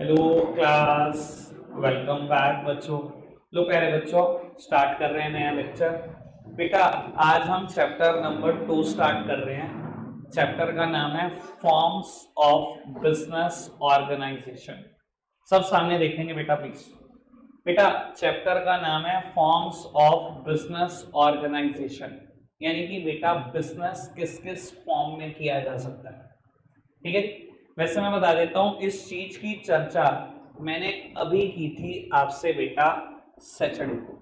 Hello class, welcome back बच्चों। लो प्यारे बच्चों, स्टार्ट कर रहे हैं नया लेक्चर। बेटा आज हम चैप्टर नंबर 2 स्टार्ट कर रहे हैं। चैप्टर का नाम है फॉर्म्स ऑफ बिजनेस ऑर्गेनाइजेशन। सब सामने देखेंगे बेटा प्लीज। बेटा चैप्टर का नाम है फॉर्म्स ऑफ बिजनेस ऑर्गेनाइजेशन, यानी कि बेटा बिजनेस किस किस फॉर्म में किया जा सकता है। ठीक है, वैसे मैं बता देता हूं इस चीज की चर्चा मैंने अभी की थी आपसे बेटा सैटरडे को।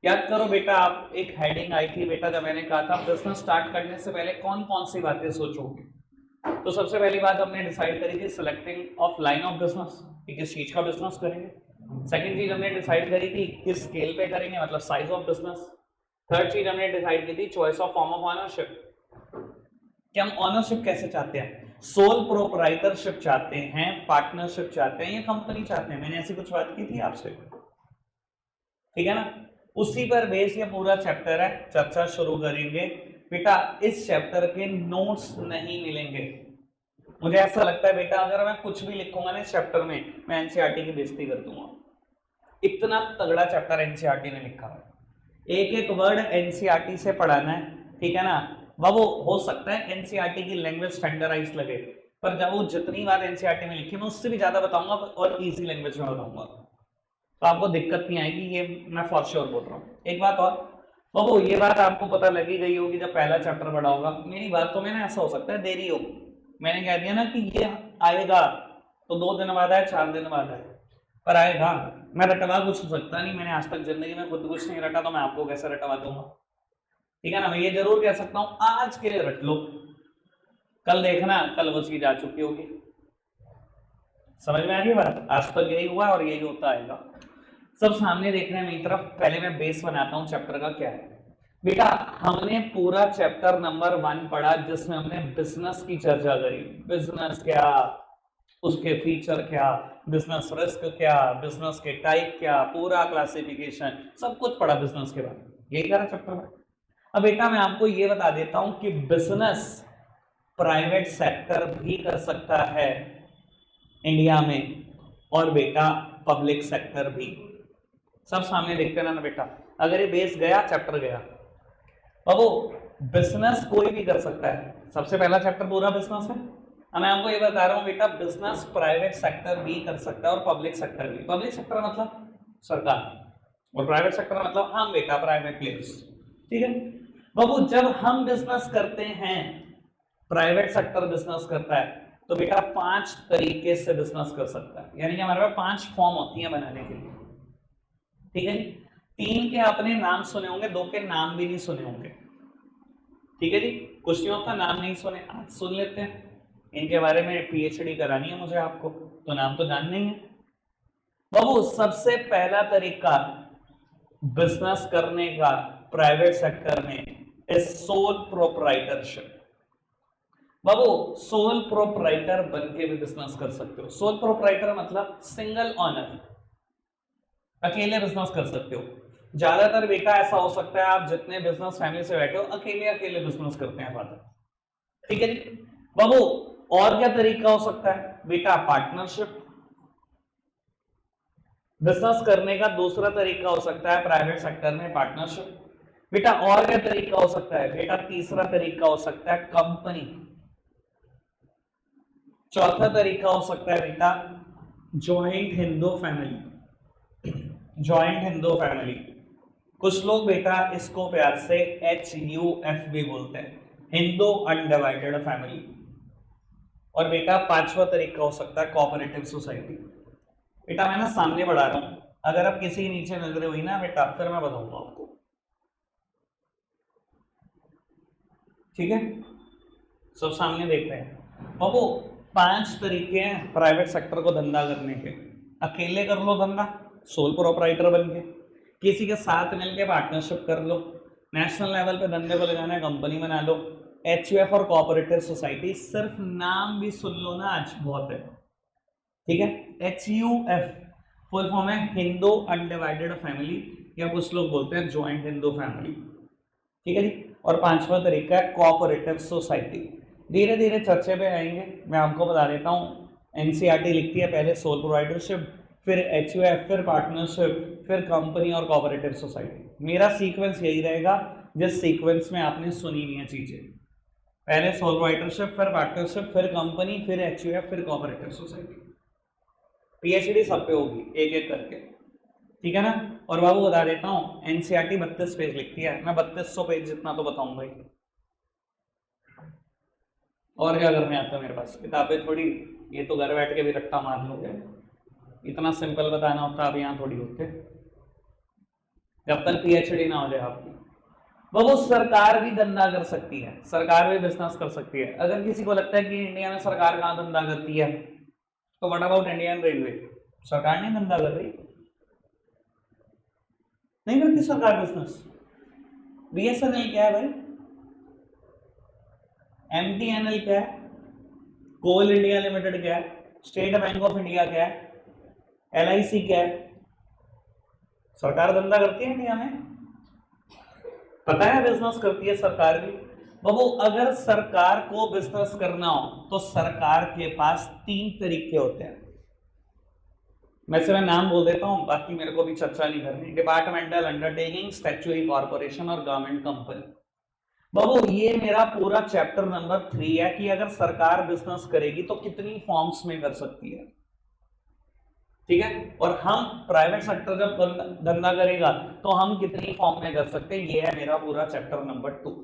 याद करो बेटा, आप एक हेडिंग आई थी बेटा जब मैंने कहा था बिजनेस स्टार्ट करने से पहले कौन कौन सी बातें सोचोगे। तो सबसे पहली बात हमने डिसाइड करी थी selecting of line of business, कि किस चीज का बिजनेस करेंगे। सेकंड चीज हमने डिसाइड करी थी किस स्केल पे करेंगे, मतलब साइज ऑफ बिजनेस। थर्ड चीज हमने डिसाइड की थी choice of form of ownership, कि हम ऑनरशिप कैसे चाहते हैं, सोल प्रोप्राइटरशिप चाहते हैं, पार्टनरशिप चाहते हैं या कंपनी चाहते हैं। मैंने ऐसी कुछ बात की थी आपसे, ठीक है ना। उसी पर बेस ये पूरा चैप्टर है, चर्चा शुरू करेंगे। बेटा इस चैप्टर के नोट्स नहीं मिलेंगे। मुझे ऐसा लगता है बेटा अगर मैं कुछ भी लिखूंगा ना इस चैप्टर में, मैं एनसीईआरटी की बेइज्जती कर दूंगा। इतना तगड़ा चैप्टर एनसीईआरटी ने लिखा है, एक एक वर्ड एनसीईआरटी से पढ़ाना है, ठीक है ना। वो हो सकता है एनसीईआरटी की लैंग्वेज स्टैंडर्डाइज लगे, पर जब वो जितनी बात एनसीईआरटी में लिखी मैं उससे भी ज्यादा बताऊंगा और इजी लैंग्वेज में बताऊंगा, तो आपको दिक्कत नहीं आएगी, ये मैं फॉर श्योर बोल रहा हूँ। एक बात और, वो ये बात आपको पता लगी गई होगी जब पहला चैप्टर पढ़ा होगा। मेरी बात तो मैंने ऐसा हो सकता है देरी हो, मैंने कह दिया ना कि ये आएगा तो 2 दिन बाद आए, 4 दिन बाद आए, पर आएगा। मैं रटवा कुछ हो सकता नहीं, मैंने आज तक जिंदगी में खुद कुछ नहीं रटा, तो मैं आपको कैसे रटवा दूंगा, ठीक है ना। मैं ये जरूर कह सकता हूं आज के लिए रट लो, कल देखना कल वो चीज आ चुकी होगी। समझ में आ गई बात, आज तक यही हुआ और यही होता आएगा। सब सामने देख रहे हैं मेरी तरफ। पहले मैं बेस बनाता हूं चैप्टर का क्या है। बेटा हमने पूरा चैप्टर नंबर 1 पढ़ा जिसमें हमने बिजनेस की चर्चा करी, बिजनेस क्या, उसके फीचर क्या, बिजनेस रिस्क क्या, बिजनेस के टाइप क्या, पूरा क्लासिफिकेशन सब कुछ पढ़ा बिजनेस के बारे में, यही करा चैप्टर में। अब बेटा मैं आपको ये बता देता हूं कि बिजनेस प्राइवेट सेक्टर भी कर सकता है इंडिया में, और बेटा पब्लिक सेक्टर भी। सब सामने देखते ना बेटा, अगर ये बेस गया चैप्टर गया। अब वो बिजनेस कोई भी कर सकता है, सबसे पहला चैप्टर पूरा बिजनेस है। अब मैं आपको ये बता रहा हूं बेटा बिजनेस प्राइवेट सेक्टर भी कर सकता है और पब्लिक सेक्टर भी। पब्लिक सेक्टर मतलब सरकार, और प्राइवेट सेक्टर मतलब हम बेटा प्राइवेट प्लेयर्स, ठीक है। बाबू जब हम बिजनेस करते हैं, प्राइवेट सेक्टर बिजनेस करता है, तो बेटा 5 तरीके से बिजनेस कर सकता है, यानी कि हमारे पास 5 फॉर्म होती है बनाने के लिए, ठीक है जी। 3 के आपने नाम सुने होंगे, 2 के नाम भी नहीं सुने होंगे, ठीक है जी। कुछ नहीं होता नाम नहीं सुने, आज सुन लेते हैं। इनके बारे में पीएचडी करानी है मुझे आपको, तो नाम तो जानना ही है। बाबू सबसे पहला तरीका बिजनेस करने का प्राइवेट सेक्टर में is sole proprietorship. Babu sole proprietor बन के भी बिजनेस कर सकते हो। सोल प्रोप्राइटर मतलब सिंगल ऑनर, अकेले बिजनेस कर सकते हो। ज्यादातर बेटा ऐसा हो सकता है आप जितने बिजनेस फैमिली से बैठे हो अकेले अकेले बिजनेस करते हैं फादर, ठीक है जी। बाबू और क्या तरीका हो सकता है बेटा, पार्टनरशिप। बिजनेस करने का दूसरा तरीका हो सकता है प्राइवेट सेक्टर में पार्टनरशिप। बेटा और क्या तरीका हो सकता है बेटा, तीसरा तरीका हो सकता है कंपनी। चौथा तरीका हो सकता है बेटा joint Hindu family, joint Hindu family. कुछ लोग बेटा इसको प्यार से HUF भी बोलते हैं, हिंदू अनडिवाइडेड फैमिली। और बेटा 5वां तरीका हो सकता है कोऑपरेटिव सोसाइटी। बेटा मैं ना सामने बढ़ा रहा हूं, अगर आप किसी के नीचे नजर हुई ना बेटा फिर मैं बताऊंगा आपको, ठीक है। सब सामने देख रहे हैं बाबू। 5 तरीके हैं प्राइवेट सेक्टर को धंधा करने के। अकेले कर लो धंधा सोल प्रोप्राइटर बन के, किसी के साथ मिलकर पार्टनरशिप कर लो, नेशनल लेवल पे धंधे को लगाना है कंपनी बना लो। HUF और कोऑपरेटिव सोसाइटी सिर्फ नाम भी सुन लो ना आज बहुत है, ठीक है। HUF फुल फॉर्म है हिंदू अनडिवाइडेड फैमिली, या कुछ लोग बोलते हैं ज्वाइंट हिंदू फैमिली, ठीक है जी। और 5वां तरीका है कोऑपरेटिव सोसाइटी। धीरे धीरे चर्चे पे आएंगे, मैं आपको बता देता हूँ एनसीईआरटी लिखती है पहले सोल प्रोप्राइटरशिप, फिर एचयूएफ, फिर पार्टनरशिप, फिर कंपनी और कोऑपरेटिव सोसाइटी। मेरा सीक्वेंस यही रहेगा जिस सीक्वेंस में आपने सुनी हुई है चीजें, पहले सोल प्रोप्राइटरशिप, फिर पार्टनरशिप, फिर कंपनी, फिर एचयूएफ, फिर कोऑपरेटिव सोसाइटी। पीएचडी सब पे होगी एक एक करके, ठीक है ना। और बाबू बता देता हूँ एनसीईआरटी 32 पेज लिखती है, मैं 3200 पेज जितना तो बताऊंगा ही। और क्या करने आता है मेरे पास किताबें थोड़ी, ये तो घर बैठ के भी रट्टा मार लोगे, इतना सिंपल बताना होता अब यहाँ थोड़ी होते, जब तक पीएचडी ना हो जाए आपकी। वो सरकार भी धंधा कर सकती है, सरकार भी बिजनेस कर सकती है। अगर किसी को लगता है कि इंडिया में सरकार कहाँ धंधा करती है, तो व्हाट अबाउट इंडियन रेलवे, सरकार नहीं धंधा कर रही, नहीं करती सरकार बिजनेस। बीएसएनएल क्या है भाई, एमटीएनएल क्या है, कोल इंडिया लिमिटेड क्या है, स्टेट बैंक ऑफ इंडिया क्या है, एलआईसी क्या है, सरकार धंधा करती है इंडिया में, पता है बिजनेस करती है सरकार भी। बाबू अगर सरकार को बिजनेस करना हो तो सरकार के पास 3 तरीके होते हैं, मैं सिर्फ नाम बोल देता हूं, बाकी मेरे को भी चर्चा नहीं करनी। डिपार्टमेंटल अंडरटेकिंग, स्टैट्यूटरी कॉर्पोरेशन और गवर्नमेंट कंपनी। बाबू ये मेरा पूरा चैप्टर नंबर 3 है कि अगर सरकार बिजनेस करेगी तो कितनी फॉर्म्स में कर सकती है, ठीक है। और हम प्राइवेट सेक्टर जब धंधा करेगा तो हम कितनी फॉर्म में कर सकते हैं, ये है मेरा पूरा चैप्टर नंबर 2,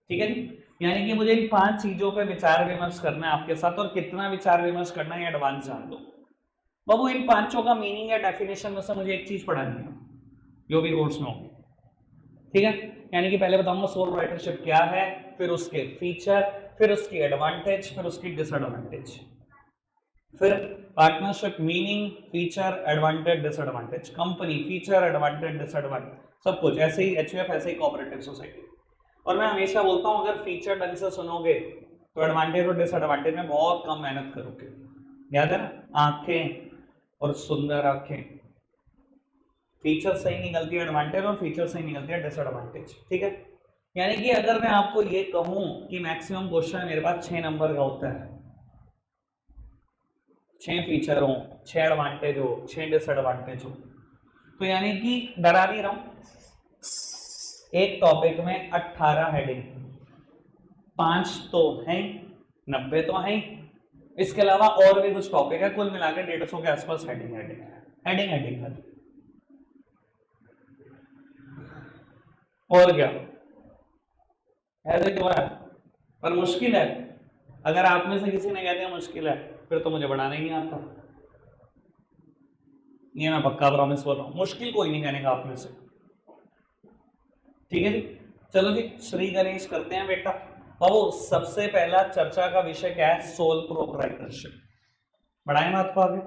ठीक है जी। यानी कि मुझे इन 5 चीजों पे विचार विमर्श करना है आपके साथ, और कितना विचार विमर्श करना है एडवांस जान लो। बाबू इन 5 का मीनिंग या डेफिनेशन में से मुझे एक चीज पढ़ानी है जो भी कोर्स में होगी, ठीक है। यानी कि पहले बताऊंगा सोल प्रोप्राइटरशिप क्या है, फिर उसके फीचर, फिर उसकी एडवांटेज, फिर उसकी डिसएडवांटेज, फिर partnership meaning, feature, advantage, disadvantage, company feature, advantage, disadvantage, सब कुछ। ऐसे ही एचयूएफ, ऐसे ही कोऑपरेटिव सोसाइटी। और मैं हमेशा बोलता हूं अगर फीचर ढंग से सुनोगे तो एडवांटेज और डिसएडवांटेज में बहुत कम मेहनत करोगे। याद है ना, आंखें और सुंदर आंखें, फीचर सही निकलती है एडवांटेज और फीचर सही निकलती है डिसएडवांटेज, ठीक है। यानी कि अगर मैं आपको ये कहूं कि मैक्सिमम क्वेश्चन मेरे पास 6 नंबर का होता है, 6 फीचर हो, 6 एडवांटेज हो, 6 डिसएडवांटेज हो, तो यानी कि डरा नहीं रहा हूं, एक टॉपिक में 18 हेडिंग, 5 तो हैं, 90 तो हैं, इसके अलावा और भी कुछ टॉपिक है, कुल मिलाकर 150 के आसपास हेडिंग है। और क्या ऐसे क्यों है, पर मुश्किल है। अगर आप में से किसी ने कह दिया मुश्किल है फिर तो मुझे बढ़ाना ही नहीं आता, ये मैं पक्का प्रॉमिस बोल रहा हूं, मुश्किल कोई नहीं कहने का आप में से, ठीक है जी। चलो जी श्री गणेश करते हैं बेटा। बाबू सबसे पहला चर्चा का विषय क्या है, सोल प्रोप्राइटरशिप। बढ़ाएं बात को आगे।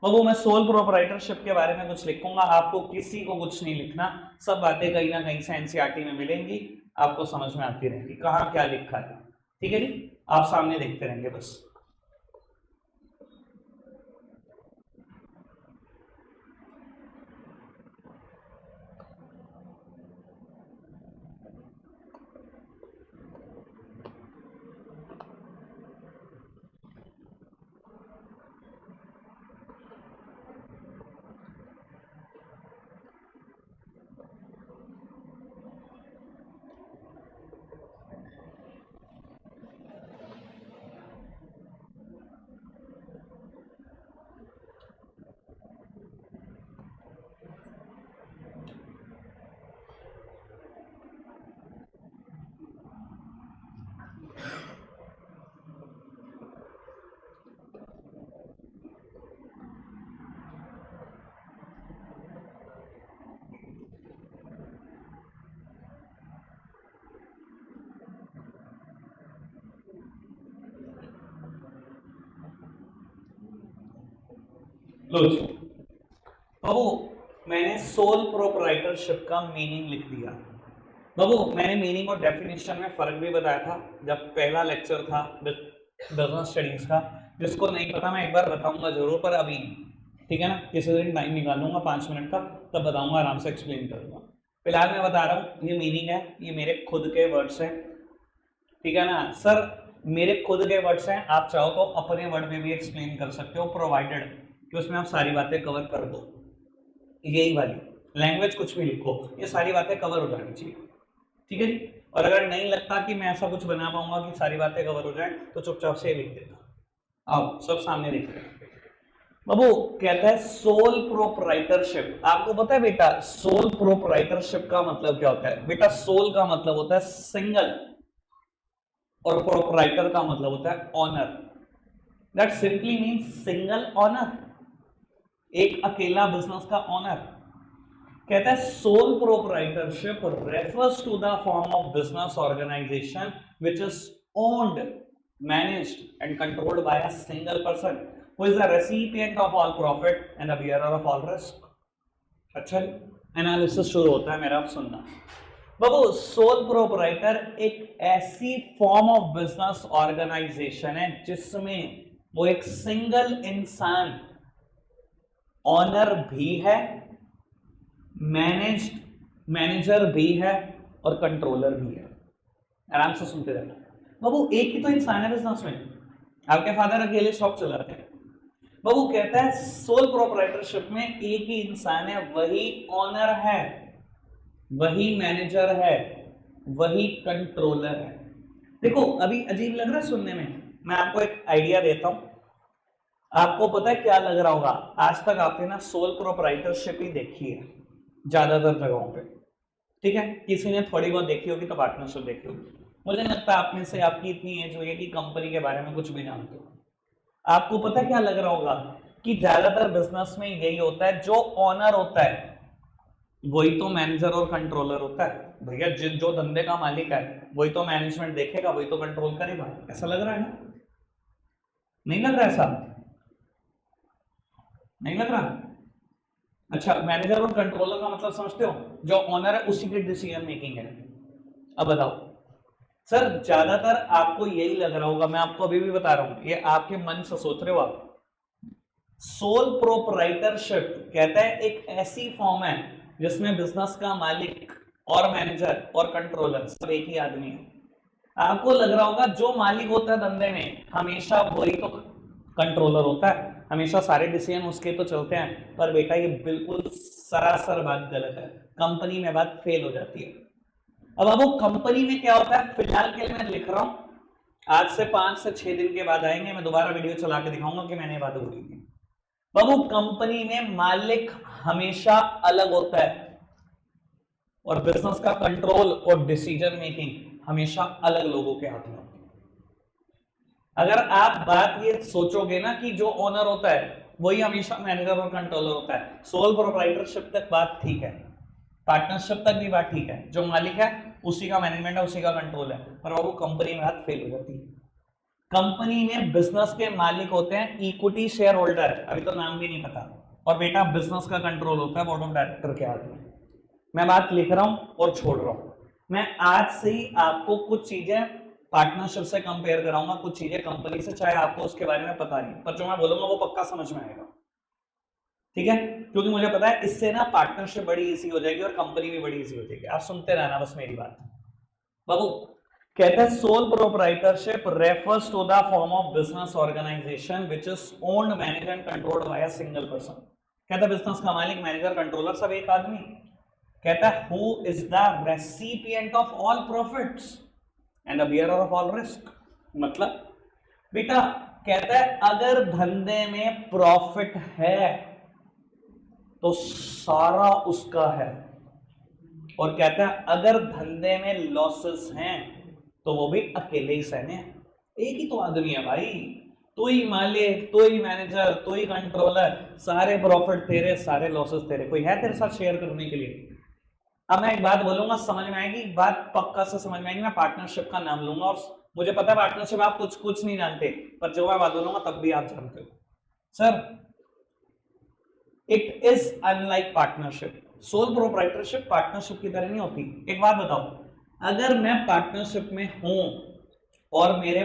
बाबू मैं सोल प्रोप्राइटरशिप के बारे में कुछ लिखूंगा, आपको किसी को कुछ नहीं लिखना, सब बातें कहीं ना कहीं से एनसीईआरटी में मिलेंगी, आपको समझ में आती रहेगी कहाँ क्या लिखा है, ठीक है जी। आप सामने देखते रहेंगे बस। लो जी बाबू मैंने सोल प्रोप्राइटरशिप का मीनिंग लिख दिया। बाबू मैंने मीनिंग और डेफिनेशन में फर्क भी बताया था जब पहला लेक्चर था बिजनेस स्टडीज का, जिसको नहीं पता मैं एक बार बताऊंगा जरूर, पर अभी ठीक है ना, किसी दिन टाइम निकालूंगा 5 मिनट का, तब बताऊंगा, आराम से एक्सप्लेन करूंगा। फिलहाल मैं बता रहा हूँ ये मीनिंग है, ये मेरे खुद के वर्ड्स हैं, ठीक है ना। सर मेरे खुद के वर्ड्स हैं, आप चाहो तो अपने वर्ड में भी एक्सप्लेन कर सकते हो, प्रोवाइडेड कि उसमें आप सारी बातें कवर कर दो। यही वाली लैंग्वेज कुछ भी लिखो, ये सारी बातें कवर हो जानी चाहिए, ठीक है जी। और अगर नहीं लगता कि मैं ऐसा कुछ बना पाऊंगा कि सारी बातें कवर हो जाए, तो चुपचाप से लिख देना। आओ सब सामने देखते हैं। बाबू कहता है सोल प्रोप्राइटरशिप। आपको पता है बेटा सोल प्रोप्राइटरशिप का मतलब क्या होता है? बेटा सोल का मतलब होता है सिंगल, और प्रोप्राइटर का मतलब होता है owner. That simply means single owner, एक अकेला बिजनेस का ऑनर। कहता है sole proprietorship refers to the form of business organisation which is owned, managed and controlled by a single person who is the recipient of all profit and the bearer of all risk. अच्छा, analysis शुरू होता है मेरा, आप सुनना। बाबू sole proprietor एक ऐसी form of business organisation है जिसमें वो एक सिंगल इंसान ऑनर भी है, मैनेजर भी है और कंट्रोलर भी है। आराम से सुनते रहना। बाबू एक ही तो इंसान है बिजनेस में, आपके फादर अकेले शॉप चलाते हैं। बाबू कहता है सोल प्रोप्राइटरशिप में एक ही इंसान है, वही ऑनर है, वही मैनेजर है, वही कंट्रोलर है। देखो अभी अजीब लग रहा है सुनने में, मैं आपको एक आइडिया देता हूं। आपको पता है क्या लग रहा होगा, आज तक आपने ना सोल प्रोप्राइटरशिप ही देखी है ज्यादातर जगहों पे, ठीक है। किसी ने थोड़ी बहुत देखी होगी तो पार्टनरशिप देखी होगी। मुझे नहीं लगता आप में से आपकी इतनी एज हुई है कि कंपनी के बारे में कुछ भी जानते हो। आपको पता है क्या लग रहा होगा कि ज्यादातर बिजनेस में यही होता है, जो ऑनर होता है वही तो मैनेजर और कंट्रोलर होता है। भैया जो धंधे का मालिक है वही तो मैनेजमेंट देखेगा, वही तो कंट्रोल करेगा। ऐसा लग रहा है ना? नहीं लग रहा ऐसा? नहीं लग रहा? अच्छा, मैनेजर और कंट्रोलर का मतलब समझते हो? जो ऑनर है उसी की डिसीजन मेकिंग है। अब बताओ सर, ज्यादातर आपको यही लग रहा होगा, मैं आपको अभी भी बता रहा हूं, ये आपके मन से सोच रहे हो आप। सोल प्रोप्राइटरशिप कहता है एक ऐसी फॉर्म है जिसमें बिजनेस का मालिक और मैनेजर और कंट्रोलर सब एक ही आदमी है। आपको लग रहा होगा जो मालिक होता है धंधे में हमेशा वही तो कंट्रोलर होता है, हमेशा सारे डिसीजन उसके तो चलते हैं। पर बेटा ये बिल्कुल सरासर बात गलत है, कंपनी में बात फेल हो जाती है। अब वो कंपनी में क्या होता है, फिलहाल के लिए मैं लिख रहा हूं, आज से 5 से 6 दिन के बाद आएंगे, मैं दोबारा वीडियो चला के दिखाऊंगा कि मैंने ये बात बोली थी। बाबू कंपनी में मालिक हमेशा अलग होता है और बिजनेस का कंट्रोल और डिसीजन मेकिंग हमेशा अलग लोगों के हाथ में होती है। अगर आप बात ये सोचोगे ना कि जो ओनर होता है वही हमेशा मैनेजर और कंट्रोलर होता है, सोल प्रोप्राइटरशिप तक बात ठीक है, पार्टनरशिप तक भी बात ठीक है, जो मालिक है उसी का मैनेजमेंट है, उसी का कंट्रोल है। पर वो कंपनी में बात फेल हो जाती है। कंपनी में बिजनेस के मालिक होते हैं इक्विटी शेयर होल्डर, अभी तो नाम भी नहीं पता, और बेटा बिजनेस का कंट्रोल होता है बोर्ड ऑफ डायरेक्टर के हाथ में। मैं बात लिख रहा हूं और छोड़ रहा हूं। मैं आज से ही आपको कुछ चीजें पार्टनरशिप से कंपेयर कराऊंगा, कुछ चीजें कंपनी से, चाहे आपको उसके बारे में पता नहीं, पर जो मैं बोलूंगा वो पक्का समझ में आएगा, ठीक है। क्योंकि मुझे पता है इससे ना पार्टनरशिप बड़ी इजी हो जाएगी और कंपनी भी बड़ी इजी हो जाएगी। आप सुनते रहना बस मेरी बात। बाबू कहते हैं sole proprietorship refers to the form of business organisation which is owned, managed and controlled by a single person. कहता है बिजनेस का मालिक, मैनेजर, कंट्रोलर सब एक आदमी। कहता है who is the recipient of all profits and the bearer of all risk. मतलब बेटा कहता है अगर धंधे में प्रॉफिट है तो सारा उसका है, और कहता है अगर धंधे में लॉसेस हैं तो वो भी अकेले ही सहने हैं। एक ही तो आदमी है भाई, तो ही मालिक, तो ही मैनेजर, तो ही कंट्रोलर, सारे प्रॉफिट तेरे, सारे लॉसेस तेरे, कोई है तेरे साथ शेयर करने के लिए? अब मैं एक बात बोलूंगा, समझ में आएगी बात, पक्का से समझ में आएगी। मैं पार्टनरशिप का नाम लूंगा और मुझे पता है पार्टनरशिप आप कुछ नहीं जानते, पर जो मैं बात बोलूंगा तब भी आप जानते हो। Sir it is unlike partnership. Sole proprietorship partnership की तरह नहीं होती। एक बात बताओ, अगर मैं पार्टनरशिप में हूं और मेरे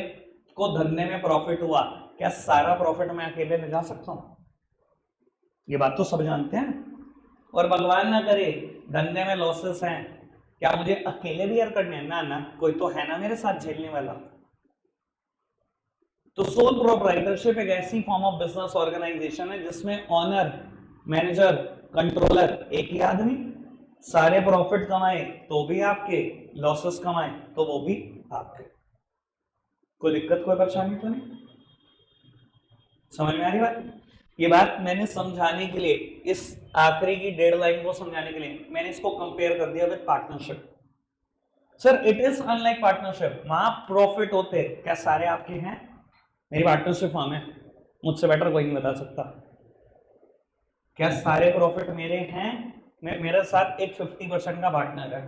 को धंधे में प्रॉफिट हुआ, क्या सारा प्रॉफिट मैं अकेले ले जा सकता हूं? ये बात तो सब जानते हैं। और भगवान ना करे धंधे में लॉसेस हैं, क्या मुझे अकेले भी यार करने हैं? ना ना, कोई तो है ना मेरे साथ झेलने वाला। तो सोल प्रोप्राइटरशिप एक ऐसी फॉर्म ऑफ बिजनेस ऑर्गेनाइजेशन है जिसमें ऑनर, मैनेजर, कंट्रोलर एक ही आदमी, सारे प्रॉफिट कमाए तो भी आपके, लॉसेस कमाए तो वो भी आपके। कोई दिक्कत, कोई परेशानी तो नहीं? समझ में आ रही बात? ये बात मैंने समझाने के लिए, इस आखिरी की डेडलाइन को समझाने के लिए मैंने इसको कंपेयर कर दिया with partnership. Sir it is unlike partnership, वहां प्रॉफिट होते, क्या सारे आपके हैं? मेरी पार्टनरशिप फॉर्म है, मुझसे बेटर कोई नहीं बता सकता। क्या सारे प्रॉफिट मेरे हैं? मेरे साथ एक 50% का पार्टनर है।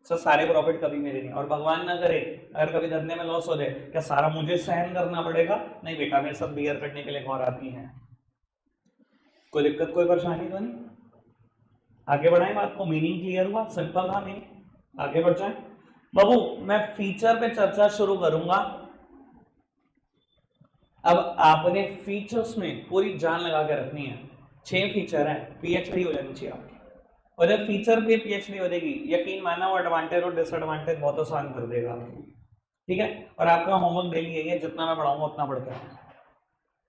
सर सारे प्रॉफिट कभी मेरे नहीं, और भगवान ना करे अगर कभी धंधे में लॉस हो जाए, क्या सारा मुझे सहन करना पड़ेगा? नहीं बेटा, मेरे साथ बियर करने के लिए और आती हैं। कोई दिक्कत, कोई परेशानी तो नहीं? आगे बढ़ाएं बात को, मीनिंग क्लियर हुआ? सिंपल था मीनिंग, आगे बढ़ जाए बाबू। मैं फीचर पे चर्चा शुरू करूंगा। अब आपने फीचर्स में पूरी जान लगा के रखनी है। 6 फीचर है, पीएचडी हो जानी चाहिए आपकी, और जब फीचर पे पीएचडी हो जाएगी, यकीन मानना वो एडवांटेज और डिसएडवांटेज बहुत आसान कर देगा आपकी। ठीक है, और आपका होमवर्क डेली यही है, जितना मैं पढ़ाऊंगा उतना पढ़ते हैं।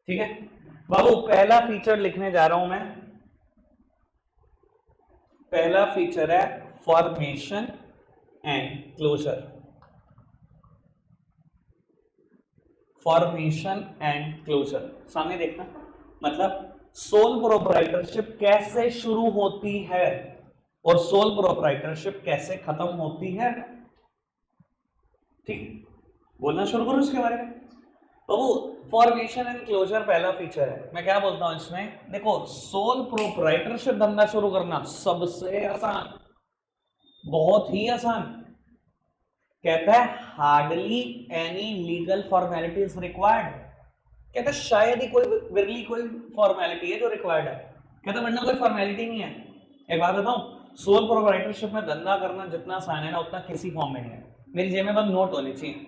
ठीक है बाबू, पहला फीचर लिखने जा रहा हूं मैं। पहला फीचर है formation and closure. Formation and closure सामने देखना, मतलब सोल प्रोप्राइटरशिप कैसे शुरू होती है और सोल प्रोप्राइटरशिप कैसे खत्म होती है। ठीक, बोलना शुरू करो इसके बारे में। तो वो फॉर्मेशन एंड क्लोजर पहला फीचर है। मैं क्या बोलता हूं इसमें, देखो सोल प्रोप्राइटरशिप धंधा शुरू करना सबसे आसान, बहुत ही आसान। कहता है hardly any legal formalities required. कहता है शायद ही कोई विरली कोई फॉर्मेलिटी है जो रिक्वायर्ड है। कहता है वरना कोई फॉर्मेलिटी नहीं है। एक बात बताऊं, सोल प्रोप्राइटरशिप में धंधा करना जितना आसान है ना, उतना किसी फॉर्म में नहीं है। मेरी जेब में बस नोट होने चाहिए।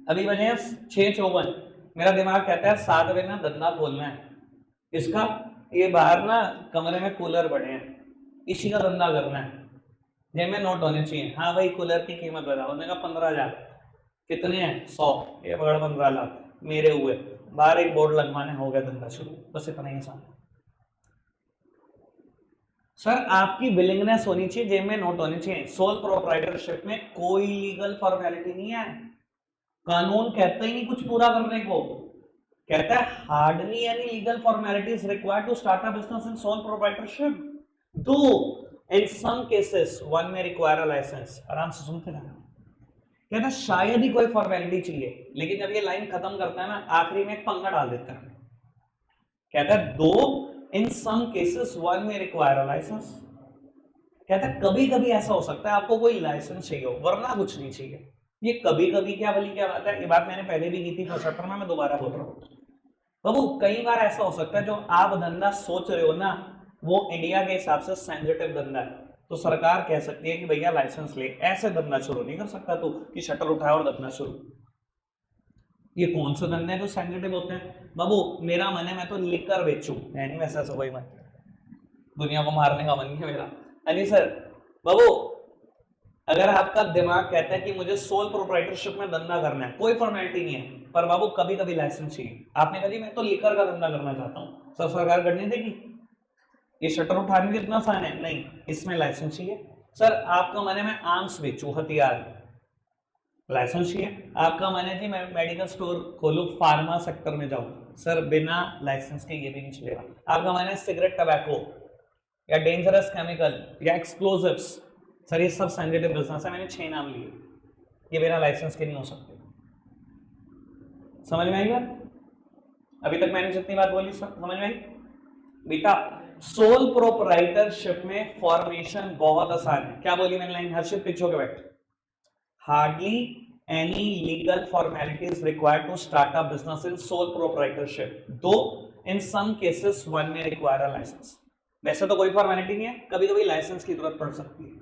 अभी बजे 6:54, मेरा दिमाग कहता है 7 बजे ना धंधा खोलना है इसका, ये बाहर ना कमरे में कूलर पड़े हैं, इसी का धंधा करना है, जेब में नोट होने चाहिए। हाँ भाई, कूलर की कीमत बताओ। उन्होंने कहा 15,000। कितने हैं? 100। ये पकड़ 15 लाख मेरे हुए। बाहर एक बोर्ड लगवाने, हो गया धंधा शुरू। बस इतना ही आसान। सर आपकी विलिंगनेस होनी चाहिए, जेब में नोट होने चाहिए। सोल प्रोप्राइटरशिप में कोई लीगल फॉर्मेलिटी नहीं है, कानून कहता ही नहीं कुछ पूरा करने को। कहता है hardly any legal formalities required to start a business in sole proprietorship, though in some cases one may require a licence. आराम से सुनते रहना। कहता है शायद ही कोई फॉर्मेलिटी चाहिए, लेकिन जब ये लाइन खत्म करता है ना, आखिरी में एक पंगा डाल देता है। कहता है दो in some cases one may require a licence. कहता है कभी कभी ऐसा हो सकता है आपको कोई लाइसेंस चाहिए हो, वरना कुछ नहीं चाहिए। ये कभी कभी क्या वाली क्या बात है, ये बात मैंने पहले भी की थी फर्स्ट चैप्टर में, मैं दोबारा बोल रहा हूँ बाबू। कई बार ऐसा हो सकता है जो आप धंधा सोच रहे हो ना, वो इंडिया के हिसाब से सेंसिटिव धंधा है, तो सरकार कह सकती है कि भैया लाइसेंस ले। ऐसे धंधा शुरू नहीं कर सकता तू कि शटर उठाए और धंधा शुरू। ये कौन से धंधे हैं जो सेंसिटिव होते हैं बाबू? मेरा मन है मैं तो लिकर बेचूं, है नहीं वैसा कोई मन, दुनिया को मारने का मन नहीं है मेरा। नहीं सर बाबू, अगर आपका दिमाग कहता है कि मुझे सोल प्रोप्राइटरशिप में धंधा करना है, कोई फॉर्मेलिटी नहीं है, पर बाबू कभी कभी लाइसेंस चाहिए। आपने कहा जी मैं तो लिकर का धंधा करना चाहता हूँ, सर सरकार करने देगी? ये शटर उठाने कितना आसान है? नहीं, इसमें लाइसेंस चाहिए। सर आपका मन है मैं आर्म्स बेचूं, हथियार, लाइसेंस चाहिए। आपका मन है जी मैं मेडिकल स्टोर खोलूं, फार्मा सेक्टर में जाऊं, सर बिना लाइसेंस के ये भी नहीं चलेगा। आपका मन है सिगरेट, टबैको या डेंजरस केमिकल या एक्सप्लोजिव्स, सर ये सब सेंसिटिव बिजनेस है, मैंने 6 नाम लिए, ये बिना लाइसेंस के नहीं हो सकते। समझ में आई बात? अभी तक मैंने जितनी बात बोली सब समझ में आई बेटा? सोल प्रोप्राइटरशिप में फॉर्मेशन बहुत आसान है। क्या बोली मैंने लाइन? हर्षित पीछे के बैठ। Hardly any legal formalities required to start a business in sole proprietorship, though in some cases one may require a licence. वैसे तो कोई फॉर्मेलिटी नहीं है, कभी कभी लाइसेंस की जरूरत पड़ सकती है।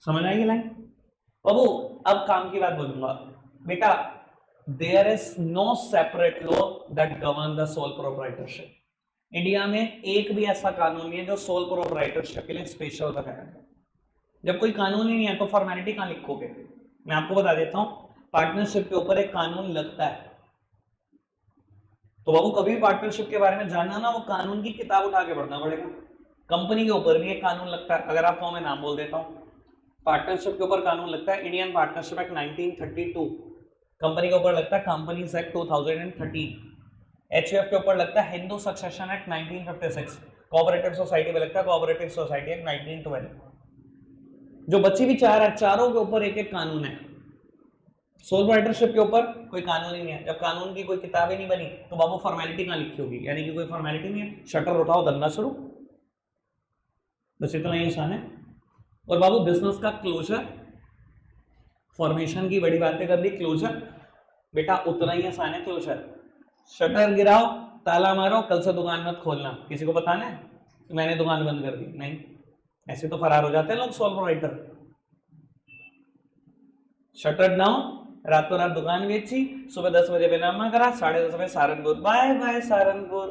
समझ आएगी लाइन बाबू? अब काम की बात बोलूंगा बेटा। There is no separate law that govern the sole proprietorship. India में एक भी ऐसा कानून नहीं है जो सोल प्रोप्राइटरशिप के लिए स्पेशल बनाया है। जब कोई कानून ही नहीं है तो फॉर्मेलिटी कहां लिखोगे? मैं आपको बता देता हूं, पार्टनरशिप के ऊपर एक कानून लगता है। तो बाबू कभी भी पार्टनरशिप के बारे में जानना ना, वो कानून की किताब उठा के पढ़ना पड़ेगा। कंपनी के ऊपर भी एक कानून लगता है, अगर आपको मैं नाम बोल देता हूँ। पार्टनरशिप के ऊपर कानून लगता है इंडियन पार्टनरशिप एक्ट 1932। कंपनी के ऊपर लगता है कंपनीज एक्ट 2013। एचयूएफ के ऊपर लगता है Hindu succession act 1956। Cooperative society पे लगता है कोऑपरेटिव सोसाइटी एक्ट 1912। जो बची भी चार है, चारों के ऊपर एक एक कानून है। सोल प्रोप्राइटरशिप के ऊपर कोई कानून ही नहीं है। जब कानून की कोई किताब ही नहीं बनी तो बाबू फॉर्मेलिटी कहां लिखी होगी, यानी कि कोई फॉर्मेलिटी नहीं है। शटर उठाओ, धंधा शुरू, बस इतना ही आसान है। और बाबू बिजनेस का क्लोजर, फॉर्मेशन की बड़ी बातें कर दी, क्लोजर बेटा उतना ही आसान है क्लोजर। शटर गिराओ, ताला मारो, कल से दुकान मत खोलना। किसी को बताना है कि मैंने दुकान बंद कर दी? नहीं, ऐसे तो फरार हो जाते हैं लोग सोल प्रोप्राइटर। शटर डाउन, रातों रात दुकान बेची, सुबह 10 बजे बेनामा करा, 10:30 बजे सहारनपुर, बाय बाय सहारनपुर।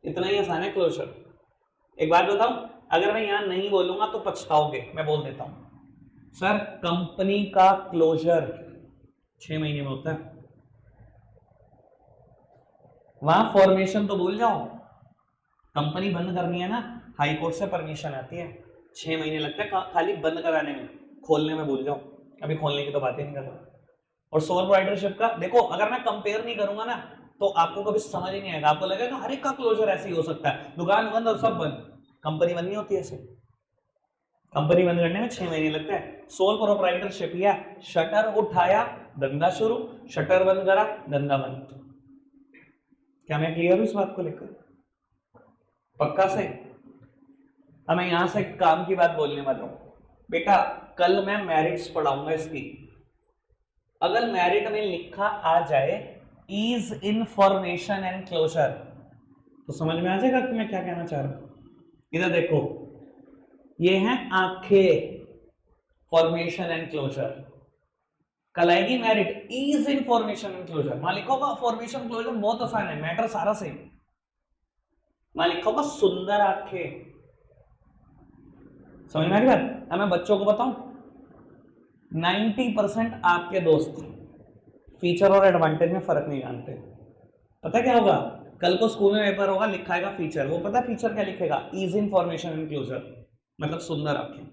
इतना ही आसान है क्लोजर। एक बात बताओ, अगर मैं यहां नहीं बोलूंगा तो पछताओगे, मैं बोल देता हूं। सर कंपनी का क्लोजर 6 महीने में होता है। वहां फॉर्मेशन तो भूल जाओ, कंपनी बंद करनी है ना, हाई कोर्ट से परमिशन आती है, 6 महीने लगता है खाली बंद कराने में, खोलने में भूल जाओ, अभी खोलने की तो बात ही नहीं कर रहा। और सोल प्रोप्राइटरशिप का देखो, अगर मैं कंपेयर नहीं करूंगा ना तो आपको कभी समझ ही नहीं आएगा। आपको लगेगा हर एक का क्लोजर ऐसे ही हो सकता है, दुकान बंद और सब बंद। कंपनी बंद नहीं होती ऐसे, कंपनी बंद करने में 6 महीने लगते हैं। सोल प्रोप्राइटरशिप या शटर उठाया, धंधा शुरू, शटर बंद करा, धंधा बंद। क्या मैं क्लियर हूं इस बात को लेकर? पक्का से? अब मैं यहां से काम की बात बोलने वाला हूं। बेटा कल मैं मेरिट्स पढ़ाऊंगा इसकी। अगर मेरिट में लिखा आ जाए ease in formation and closure, तो समझ में आ जाएगा कि मैं क्या कहना चाह रहा हूं। इधर देखो, ये है आंखें, फॉर्मेशन एंड क्लोजर। कल आएगी merit ease in formation and closure. वहां लिखा होगा फॉर्मेशन क्लोजर बहुत आसान है, मैटर सारा सेम। वहां लिखा होगा सुंदर आंखें। समझ में आ रही बात? अब मैं बच्चों को बताऊं, 90% आपके दोस्त फीचर और एडवांटेज में फर्क नहीं जानते। पता क्या होगा, कल को स्कूल में पेपर होगा, लिखाएगा फीचर, वो पता फीचर क्या लिखेगा? Ease in formation and closure, मतलब सुंदर आंखें।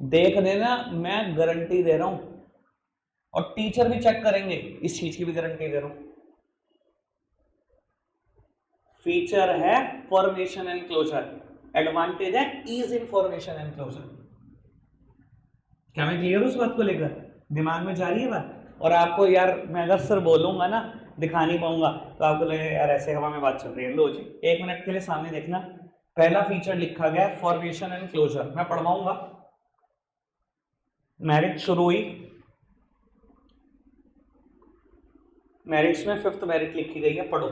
देख देना, मैं गारंटी दे रहा हूं, और टीचर भी चेक करेंगे, इस चीज की भी गारंटी दे रहा हूं। फीचर है फॉर्मेशन एंड क्लोजर, एडवांटेज है ease in formation and closure. क्या मैं क्लियर हूं उस बात को लेकर? दिमाग में जा रही है बात? और आपको यार मैं अगर सर बोलूंगा ना, दिखा नहीं पाऊंगा, तो आपको लगेगा यार ऐसे हवा में बात चल रही है। लो जी, 1 मिनट के लिए सामने देखना। पहला फीचर लिखा गया फॉर्मेशन एंड क्लोजर, मैं पढ़वाऊंगा। मेरिट शुरू हुई, मेरिट्स में 5th मेरिट लिखी गई है, पढ़ो।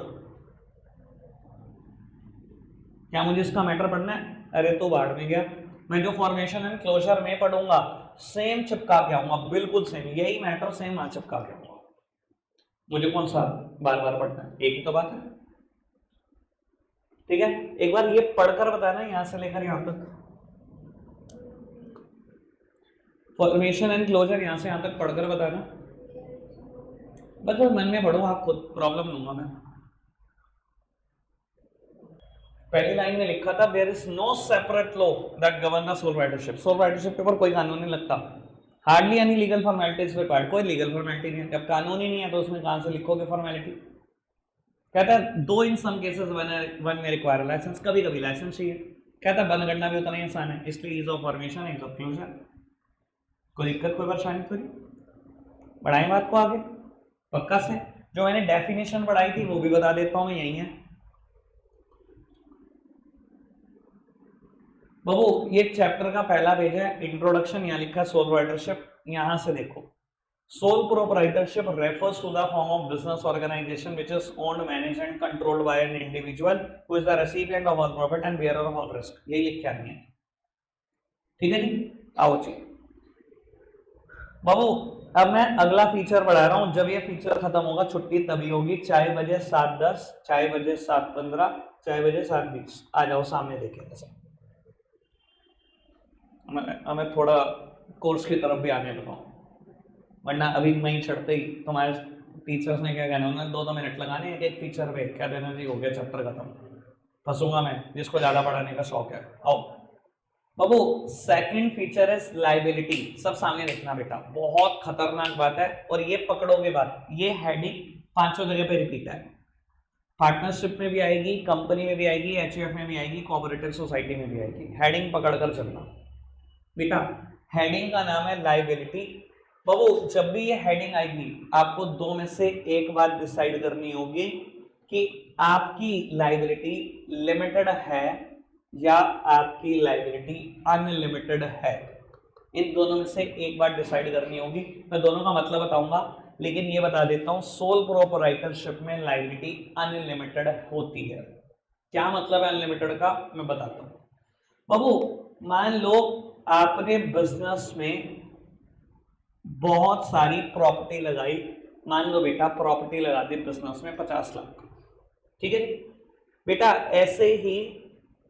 क्या मुझे इसका मैटर पढ़ना है? अरे तो बाढ़ में गया। मैं जो फॉर्मेशन एंड क्लोजर में पढ़ूंगा सेम चिपका के आऊंगा, बिल्कुल सेम, यही मैटर सेम वहां चिपका के आऊंगा। मुझे कौन सा बार बार पढ़ना है, एक ही तो बात है। ठीक है, एक बार ये पढ़कर बताना, यहां से लेकर यहां तक फॉर्मेशन एंड क्लोजर, यहां से यहां तक पढ़कर बताना। बस मन में पढ़ो, आप खुद प्रॉब्लम लूंगा मैं। पहली लाइन में लिखा था there is no separate law that govern the sole proprietorship. Sole proprietorship के ऊपर कोई कानून नहीं लगता। Hardly any legal formalities required, कोई लीगल फॉर्मेलिटी नहीं है। जब कानून ही नहीं है तो उसमें कहां से लिखोगे फॉर्मेलिटी? कहता है दो in some cases one may require licence, कभी कभी लाइसेंस चाहिए। कहता है बंद करना भी उतना ही आसान है, इसलिए ease of formation, ease of closure. कोई दिक्कत, कोई परेशानी थोड़ी। बढ़ाएं बात को आगे पक्का से। जो मैंने डेफिनेशन पढ़ाई थी वो भी बता देता हूं मैं, यही है बाबू। ये चैप्टर का पहला पेज है, इंट्रोडक्शन, यहाँ लिखा है सोल प्रोप्राइटरशिप। यहां से देखो, sole proprietorship refers to the form of business organisation which is owned, managed and controlled by an individual who is the recipient of all profit and bearer of all risk. यही लिख के आनी है, ठीक है जी। आओ जी बाबू, अब मैं अगला फीचर पढ़ा रहा हूं। जब ये फीचर खत्म होगा छुट्टी तभी होगी, चाहे बजे 7:10, चाहे बजे 7:15, चाहे बजे 7:20। आ जाओ सामने देखें। मैं थोड़ा कोर्स की तरफ भी आने लगा हूं। वरना अभी मैं चढ़ते ही तुम्हारे टीचर्स ने क्या कहना, उन्होंने 2-2 मिनट लगाने एक फीचर पे, क्या देना जी, हो गया चैप्टर खत्म, फंसूंगा मैं जिसको ज्यादा पढ़ाने का शौक है। आओ बाबू, सेकंड फीचर है लाइबिलिटी। सब सामने देखना बेटा, बहुत खतरनाक बात है, और ये पकड़ोगे बात, ये हेडिंग 5 जगह पे रिपीट है। पार्टनरशिप में भी आएगी, कंपनी में भी आएगी, एचयूएफ में भी आएगी, कोऑपरेटिव सोसाइटी में भी आएगी। हेडिंग पकड़कर चलना बेटा। हेडिंग का नाम है लाइबिलिटी। बाबू जब भी ये हेडिंग आएगी, आपको 2 में से एक बात डिसाइड करनी होगी कि आपकी लाइबिलिटी लिमिटेड है या आपकी लाइबिलिटी अनलिमिटेड है। इन दोनों में से एक बात डिसाइड करनी होगी। मैं दोनों का मतलब बताऊंगा, लेकिन ये बता देता हूं, सोल प्रोप्राइटरशिप में लाइबिलिटी अनलिमिटेड होती है। क्या मतलब है अनलिमिटेड का, मैं बताता हूं। बाबू मान लो आपने बिजनेस में बहुत सारी प्रॉपर्टी लगाई, मान लो बेटा प्रॉपर्टी लगा दी बिजनेस में 50 लाख, ठीक है बेटा। ऐसे ही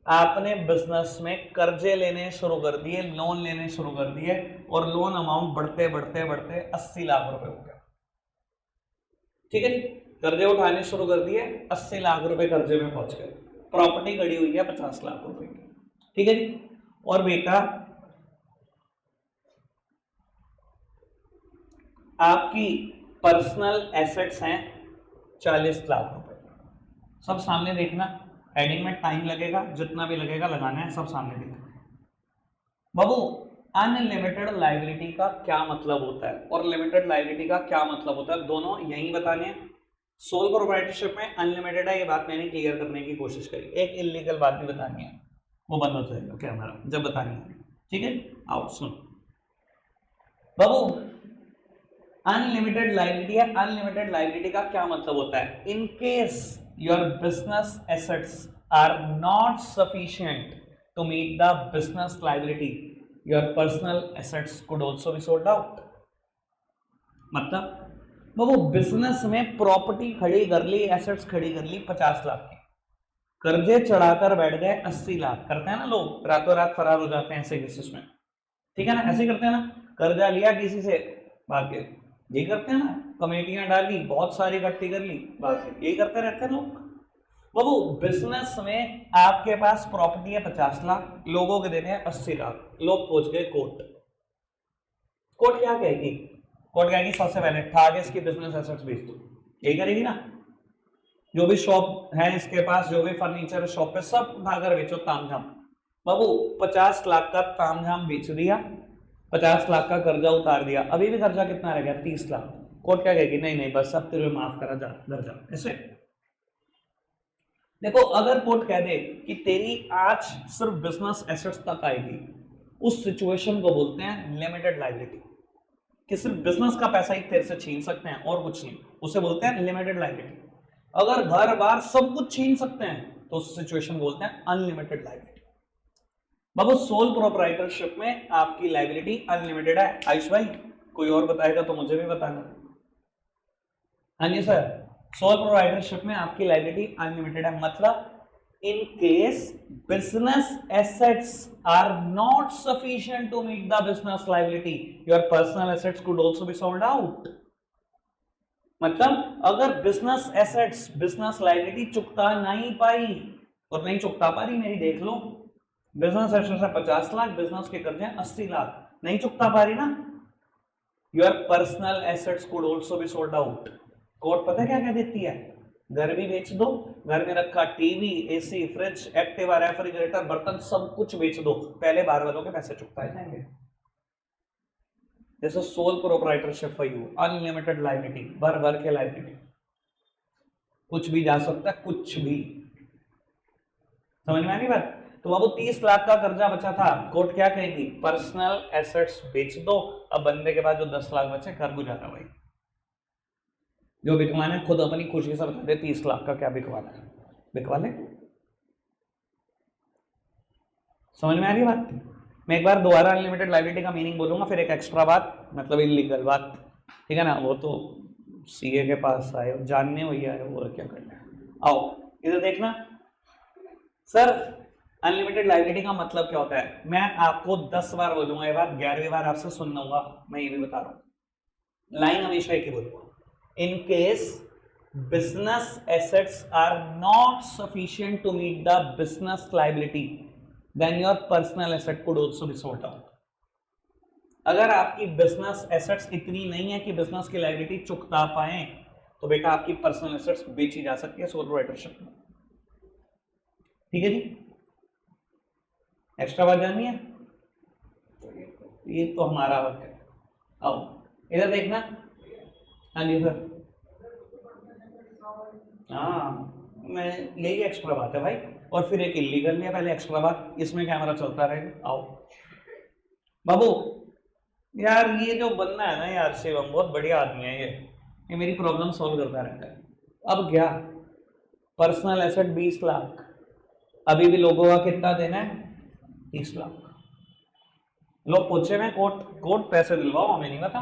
आपने बिजनेस में कर्जे लेने शुरू कर दिए, लोन लेने शुरू कर दिए, और लोन अमाउंट बढ़ते बढ़ते बढ़ते 80 लाख रुपए हो गया, ठीक है जी। कर्जे उठाने शुरू कर दिए, 80 लाख रुपए कर्जे में पहुंच गए, प्रॉपर्टी खड़ी हुई है 50 लाख रुपए की, ठीक है जी। और बेटा आपकी पर्सनल एसेट्स हैं 40 लाख रुपए। सब सामने देखना, हेडिंग में टाइम लगेगा, जितना भी लगेगा लगाना है, सब सामने देखना। बाबू अनलिमिटेड लायबिलिटी का क्या मतलब होता है और लिमिटेड लायबिलिटी का क्या मतलब होता है, दोनों यही बताने हैं। सोल प्रोप्राइटरशिप में अनलिमिटेड है, ये बात मैंने क्लियर करने की कोशिश करी। एक इलीगल बात भी बतानी है, वो बंद हो जाएगा कैमरा जब बतानी है, ठीक है। आओ सुनो बाबू, अनलिमिटेड लायबिलिटी है। अनलिमिटेड लायबिलिटी का क्या मतलब होता है, in case your business assets are not sufficient to meet the business liability, your personal assets could also be sold out. मतलब वो बिजनेस में प्रॉपर्टी खड़ी कर ली, एसेट्स खड़ी कर ली 50 लाख की, कर्जे चढ़ाकर बैठ गए 80 लाख। करते हैं ना लोग, रातों रात फरार हो जाते हैं ऐसे केसेस में, ठीक है ना, ऐसे करते हैं ना। कर्जा लिया किसी से, भाग गए, यही करते हैं ना। कमेटियां डाली, बहुत सारी इकट्ठी कर ली, भाग गए, यही करते रहते हैं लोग। बाबू बिजनेस में आपके पास प्रॉपर्टी है 50 लाख, लोगों के देने हैं 80 लाख, लोग पहुंच गए कोर्ट। कोर्ट क्या कहेगी, कोर्ट कहेगी सबसे पहले ठाक इसकी बिजनेस एसेट्स बेच दो, यही करेगी ना। जो भी शॉप है इसके पास, जो भी फर्नीचर है शॉप पे, सब उठाकर बेचो तामझाम। बाबू 50 लाख का तामझाम बेच दिया, 50 लाख का कर्जा उतार दिया, अभी भी कर्जा कितना रह गया 30 लाख। कोर्ट क्या कहेगी, नहीं नहीं बस अब तेरे माफ करा जा, घर जा। ऐसे देखो, अगर कोर्ट कह दे कि तेरी आज सिर्फ बिजनेस एसेट्स तक आएगी, उस सिचुएशन को बोलते हैं लिमिटेड लायबिलिटी, कि सिर्फ बिजनेस का पैसा ही तेरे से छीन सकते हैं और कुछ नहीं, उसे बोलते हैं लिमिटेड लायबिलिटी। अगर घर बार सब कुछ छीन सकते हैं तो उस सिचुएशन बोलते हैं अनलिमिटेड लायबिलिटी। बाबू सोल प्रोप्राइटरशिप में आपकी लायबिलिटी अनलिमिटेड है। आयुष भाई कोई और बताएगा तो मुझे भी बताना। हाँ जी सर, सोल प्रोप्राइटरशिप में आपकी लायबिलिटी अनलिमिटेड है, मतलब in case business assets are not sufficient to meet the business liability, your personal assets could also be sold out। मतलब अगर बिजनेस एसेट्स बिजनेस लायबिलिटी चुकता नहीं पाई, और नहीं चुकता पा रही, मेरी देख लो, बिजनेस एसेट्स है 50 लाख, बिजनेस के कर्जे 80 लाख, नहीं चुकता पा रही ना, your personal assets could also be sold out. Court पता क्या कह देती है, घर भी बेच दो, घर में रखा TV, AC, fridge, Activa, refrigerator, बर्तन सब कुछ बेच दो, पहले बाहर वालों के पैसे चुकता जाएंगे। जैसे sole proprietorship for you, unlimited liability, भर भर के लायबिलिटी, कुछ भी जा सकता है, कुछ भी। समझ में आ गई बात। तो बाबू 30 लाख का कर्जा बचा था, कोर्ट क्या कहेगी, पर्सनल एसेट्स बेच दो, अब बंदे के पास जो 10 लाख बचे, कर गुजारा भाई, जो बिकवाना है खुद अपनी खुशी से बता दे, 30 लाख का क्या बिकवाना है, बिकवा ले। समझ में आ रही बात। मैं एक बार दोबारा अनलिमिटेड लायबिलिटी का मीनिंग बोलूंगा, फिर एक एक्स्ट्रा बात, मतलब इलीगल बात, ठीक है ना, वो तो सीए के पास आए, जानने हुई आए, वो क्या करना है। आओ इधर देखना सर, अनलिमिटेड लायबिलिटी का मतलब क्या होता है। मैं आपको 10 बार बोलूंगा ये बात, 11वीं बार आपसे सुनना होगा, मैं ये भी बता रहा हूं। लाइन हमेशा एक ही बोलते, in case business assets are not sufficient to meet the business liability then your personal asset could also be sold out. अगर आपकी बिजनेस एसेट्स इतनी नहीं है कि बिजनेस की लायबिलिटी चुकता पाए तो बेटा आपकी पर्सनल एसेट्स बेची जा सकती है सोल प्रोप्राइटरशिप में। ठीक है जी, एक्स्ट्रा बात जाननी है? ये तो हमारा हक है। आओ इधर देखना। हाँ जी सर, हाँ मैं यही एक्स्ट्रा बात है भाई, और फिर एक इलीगल है, पहले एक्स्ट्रा बात, इसमें कैमरा चलता रहेगा। आओ बाबू, यार ये जो बंदा है ना यार शिवम, बहुत बढ़िया आदमी है ये मेरी प्रॉब्लम सॉल्व करता रहता है। अब क्या, पर्सनल एसेट 20 लाख, अभी भी लोगों का कितना देना है? 30 लाख। लोग पूछे में कोर्ट पैसे दिलवाओ, हमें नहीं पता।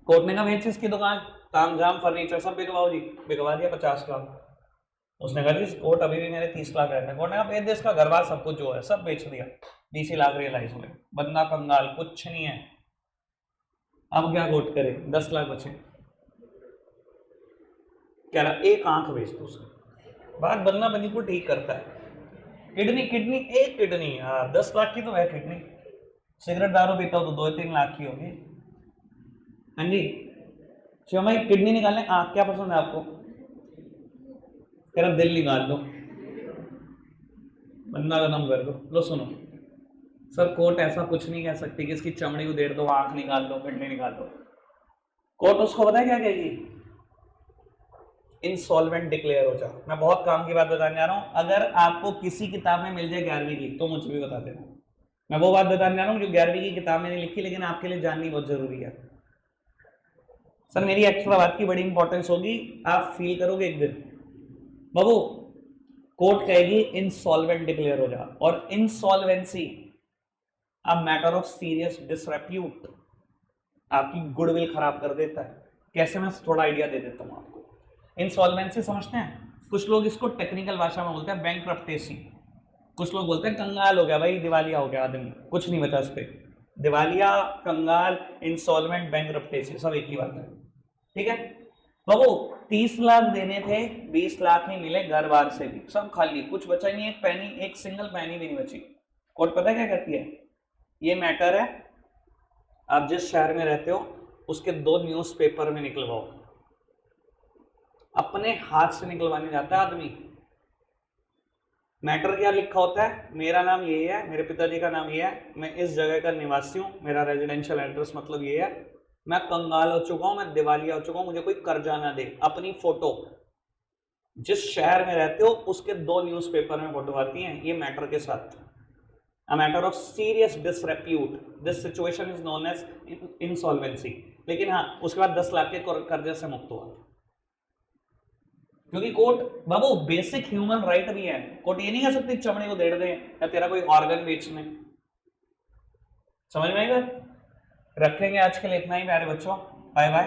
कोर्ट ने कहा भेज इसकी दुकान, ताम जाम फर्नीचर सब बिकवाओ जी, बिकवा दिया 50 लाख। उसने कहा जी कोर्ट अभी भी मेरे 30 लाख रहते हैं। कोर्ट ने कहा भेज दे इसका घर बार सब कुछ जो है सब बेच दिया, 20 लाख रियलाइज हुए, बंदा कंगाल, कुछ नहीं है। अब क्या कोर्ट करे, 10 लाख बचे। कह रहा एक आंख बेच दो उसने, बात बंदा बनी को ठीक करता है। किडनी एक किडनी यार 10 लाख की तो है किडनी। सिगरेट दारू पीता हो तो 2-3 लाख की होगी। हाँ जी शिव भाई, किडनी निकालने आंख क्या पसंद है आपको? कह रहा दिल निकाल दो, बंदा खत्म कर दो। लो सुनो सर, कोर्ट ऐसा कुछ नहीं कह सकती कि इसकी चमड़ी उधेड़ दो, आंख निकाल दो, किडनी निकाल दो। कोर्ट उसको पता है क्या कहेगी? इंसॉल्वेंट डिक्लेयर हो जाओ। मैं बहुत काम की बात बताने जा रहा हूं, अगर आपको किसी किताब में मिल जाए 11वीं की तो मुझे भी बता देना। मैं वो बात बताने जा रहा हूं जो 11वीं की किताब में नहीं लिखी, लेकिन आपके लिए जाननी बहुत जरूरी है। सर मेरी एक्स्ट्रा बात की बड़ी इंपॉर्टेंस होगी, आप फील करोगे एक दिन। बाबू कोर्ट कहेगी इंसॉल्वेंट डिक्लेयर हो जा, और insolvency a matter of serious disrepute, आपकी गुडविल खराब कर देता है। कैसे, मैं थोड़ा आइडिया दे देता हूं आपको। इंसॉल्वेंसी समझते हैं? कुछ लोग इसको टेक्निकल भाषा में बोलते हैं बैंकरप्टेसी, कुछ लोग बोलते हैं कंगाल हो गया भाई, दिवालिया हो गया आदमी, कुछ नहीं बचा उस पर। दिवालिया, कंगाल, इंसॉल्वेंट, बैंकरप्टेसी सब एक ही बात है। ठीक है बाबू, 30 लाख देने थे, 20 लाख ही मिले, घर बार से भी सब खाली, कुछ बचा ही नहीं, एक पैनी, एक सिंगल पैनी भी नहीं बची। कोर्ट पता क्या कहती है? ये मैटर है, आप जिस शहर में रहते हो उसके 2 न्यूज़पेपर में निकलवाओ। अपने हाथ से निकलवाने जाता है आदमी। मैटर क्या लिखा होता है? मेरा नाम ये है, मेरे पिताजी का नाम ये है, मैं इस जगह का निवासी हूं, मेरा रेजिडेंशियल एड्रेस मतलब ये है, मैं कंगाल हो चुका हूं, मैं दिवालिया हो चुका हूं, मुझे कोई कर्जा ना दे। अपनी फोटो, जिस शहर में रहते हो उसके 2 न्यूज़पेपर में फोटो आती है, ये मैटर के साथ। A matter of serious disrepute, this situation is known as insolvency। लेकिन हाँ, उसके बाद 10 लाख के कर्जे से मुक्त हुआ, क्योंकि कोर्ट बाबू बेसिक ह्यूमन राइट भी है। कोर्ट ये नहीं कह सकती चमड़े को देड़ दे या तेरा कोई ऑर्गन बेचने। समझ में आएगा? रखेंगे आज के लिए इतना ही प्यारे बच्चों, बाय बाय।